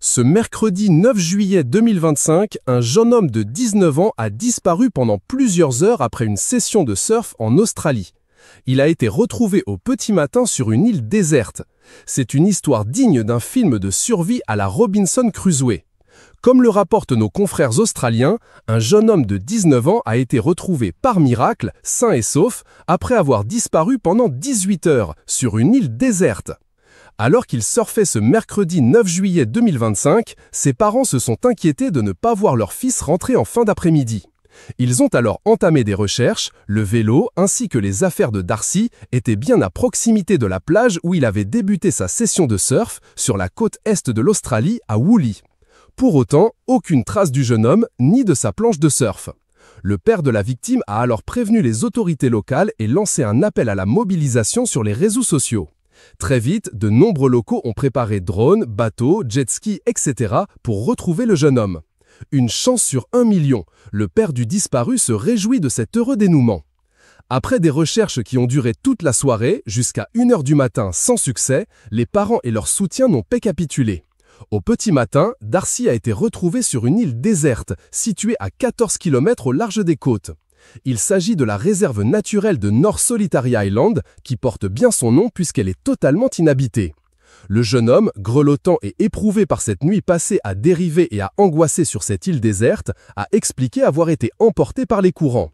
Ce mercredi 9 juillet 2025, un jeune homme de 19 ans a disparu pendant plusieurs heures après une session de surf en Australie. Il a été retrouvé au petit matin sur une île déserte. C'est une histoire digne d'un film de survie à la Robinson Crusoe. Comme le rapportent nos confrères australiens, un jeune homme de 19 ans a été retrouvé par miracle, sain et sauf, après avoir disparu pendant 18 heures sur une île déserte. Alors qu'il surfait ce mercredi 9 juillet 2025, ses parents se sont inquiétés de ne pas voir leur fils rentrer en fin d'après-midi. Ils ont alors entamé des recherches, le vélo ainsi que les affaires de Darcy étaient bien à proximité de la plage où il avait débuté sa session de surf sur la côte est de l'Australie à Woolly. Pour autant, aucune trace du jeune homme ni de sa planche de surf. Le père de la victime a alors prévenu les autorités locales et lancé un appel à la mobilisation sur les réseaux sociaux. Très vite, de nombreux locaux ont préparé drones, bateaux, jet-skis, etc. pour retrouver le jeune homme. Une chance sur 1 million, le père du disparu se réjouit de cet heureux dénouement. Après des recherches qui ont duré toute la soirée, jusqu'à 1 h du matin sans succès, les parents et leur soutien n'ont pas capitulé. Au petit matin, Darcy a été retrouvé sur une île déserte, située à 14 km au large des côtes. Il s'agit de la réserve naturelle de North Solitary Island, qui porte bien son nom puisqu'elle est totalement inhabitée. Le jeune homme, grelottant et éprouvé par cette nuit passée à dériver et à angoisser sur cette île déserte, a expliqué avoir été emporté par les courants.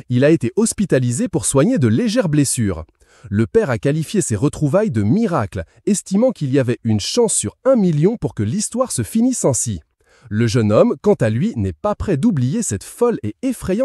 Il a été hospitalisé pour soigner de légères blessures. Le père a qualifié ces retrouvailles de miracle, estimant qu'il y avait une chance sur 1 million pour que l'histoire se finisse ainsi. Le jeune homme, quant à lui, n'est pas prêt d'oublier cette folle et effrayante